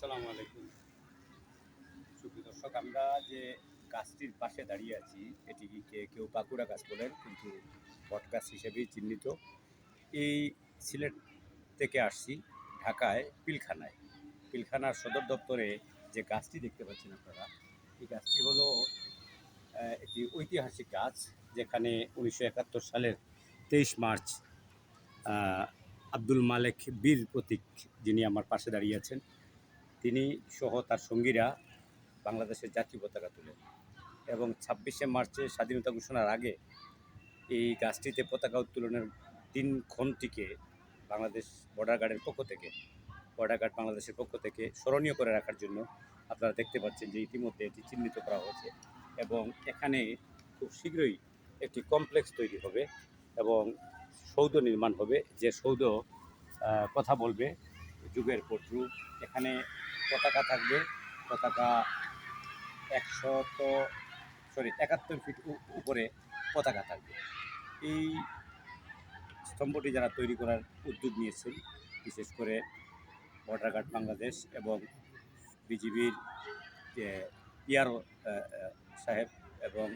আসসালামু আলাইকুম। সুপ্রিয় দর্শক, আমরা যে গাছটির পাশে দাঁড়িয়ে আছি এটিকে কেউ পাকুড়া গাছ বলেন, কিন্তু বটগাছ হিসেবেই চিহ্নিত। এই সিলেট থেকে আসছি ঢাকায় পিলখানায়। পিলখানার সদর দপ্তরে যে গাছটি দেখতে পাচ্ছেন আপনারা, এই গাছটি হলো একটি ঐতিহাসিক গাছ, যেখানে 1971 সালের 23 মার্চ আব্দুল মালেক বীর প্রতীক, যিনি আমার পাশে দাঁড়িয়ে আছেন, তিনি সহ তার সঙ্গীরা বাংলাদেশের জাতীয় পতাকা তোলেন। এবং 26শে মার্চে স্বাধীনতা ঘোষণার আগে এই গাছটিতে পতাকা উত্তোলনের দিনক্ষণটিকে বাংলাদেশ বর্ডার গার্ডের পক্ষ থেকে, বর্ডার গার্ড বাংলাদেশের পক্ষ থেকে স্মরণীয় করে রাখার জন্য আপনারা দেখতে পাচ্ছেন যে ইতিমধ্যে এটি চিহ্নিত করা হয়েছে। এবং এখানে খুব শীঘ্রই একটি কমপ্লেক্স তৈরি হবে এবং সৌধ নির্মাণ হবে, যে সৌধ কথা বলবে যুগের পর যুগ। এখানে পতাকা থাকবে, পতাকা 71 ফিট উপরে পতাকা থাকবে। এই স্তম্ভটি যারা তৈরি করার উদ্যোগ নিয়েছেন, বিশেষ করে বর্ডার গার্ড বাংলাদেশ এবং বিজিবির যে পিআরও সাহেব এবং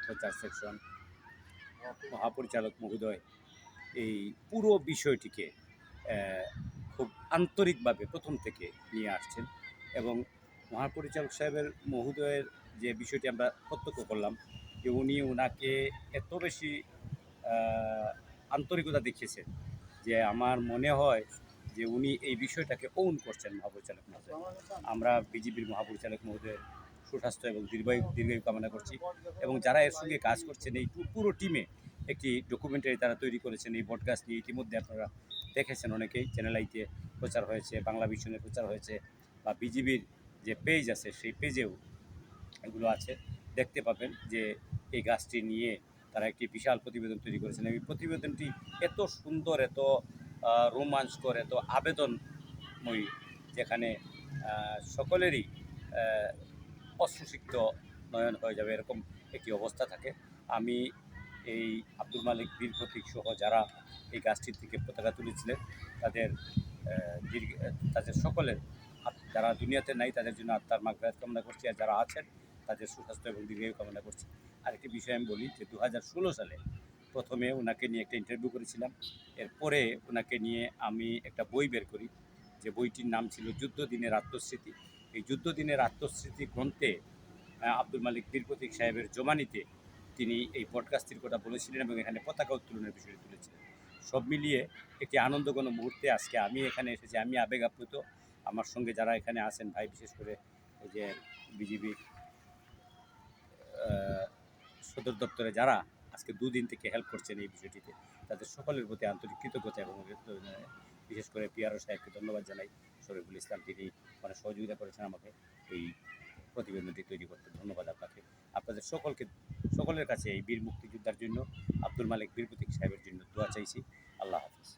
প্রচার সেকশন মহাপরিচালক মহোদয়, এই পুরো বিষয়টিকে খুব আন্তরিকভাবে প্রথম থেকে নিয়ে আসছেন। এবং মহাপরিচালক সাহেবের মহোদয়ের যে বিষয়টি আমরা প্রত্যক্ষ করলাম, যে উনি ওনাকে এত বেশি আন্তরিকতা দেখিয়েছেন যে আমার মনে হয় যে উনি এই বিষয়টাকে ওন করছেন। মহাপরিচালক মহোদয়, আমরা বিজিবির মহাপরিচালক মহোদয়ের সুস্বাস্থ্য এবং দীর্ঘায়ু কামনা করছি। এবং যারা এর সঙ্গে কাজ করছেন, এই পুরো টিমে একটি ডকুমেন্টারি তারা তৈরি করেছেন এই বটগাছ নিয়ে। ইতিমধ্যে আপনারা দেখেছেন, অনেকেই চ্যানেল আইতে প্রচার হয়েছে, বাংলা ভিশনে প্রচার হয়েছে, বা বিজিবির যে পেজ আছে সেই পেজেও এগুলো আছে, দেখতে পাবেন যে এই গাছটি নিয়ে তারা একটি বিশাল প্রতিবেদন তৈরি করেছেন। এই প্রতিবেদনটি এত সুন্দর, এত রোমাঞ্চকর, এত আবেদনময়ী, যেখানে সকলেরই অশ্রুসিক্ত নয়ন হয়ে যাবে এরকম একটি অবস্থা থাকে। আমি এই আব্দুল মালিক বীর প্রতীক সহ যারা এই গাছটির থেকে পতাকা তুলেছিলেন তাদের তাদের সকলের, যারা দুনিয়াতে নাই তাদের জন্য আত্মার মাগফিরাত কামনা করছি, আর যারা আছেন তাদের সুস্বাস্থ্য এবং দীর্ঘায়ু কামনা করছি। আরেকটি বিষয় আমি বলি যে 2016 সালে প্রথমে ওনাকে নিয়ে একটা ইন্টারভিউ করেছিলাম। এরপরে ওনাকে নিয়ে আমি একটা বই বের করি, যে বইটির নাম ছিল যুদ্ধদিনের আত্মস্মৃতি। এই যুদ্ধদিনের আত্মস্মৃতি গ্রন্থে আব্দুল মালিক বীর প্রতীক সাহেবের জমানিতে তিনি এই বটগাছটির কথা বলেছিলেন এবং এখানে পতাকা উত্তোলনের বিষয়টি তুলেছিলেন। সব মিলিয়ে একটি আনন্দঘন মুহূর্তে আজকে আমি এখানে এসেছি। আমি আবেগ আপ্লুত। আমার সঙ্গে যারা এখানে আছেন ভাই, বিশেষ করে এই যে বিজিবির সদর দপ্তরে যারা আজকে দুদিন থেকে হেল্প করছেন এই বিষয়টিতে, তাদের সকলের প্রতি আন্তরিক কৃতজ্ঞতা এবং বিশেষ করে পিআরও সাহেবকে ধন্যবাদ জানাই, শরীফুল ইসলাম, তিনি মানে সহযোগিতা করেছেন আমাকে এই প্রতিবেদনটি তৈরি করতে। ধন্যবাদ আপনাকে, আপনাদের সকলের কাছে এই বীর মুক্তিযোদ্ধার জন্য, আব্দুল মালিক বীর প্রতীক সাহেবের জন্য দোয়া চাইছি। আল্লাহ হাফিজ।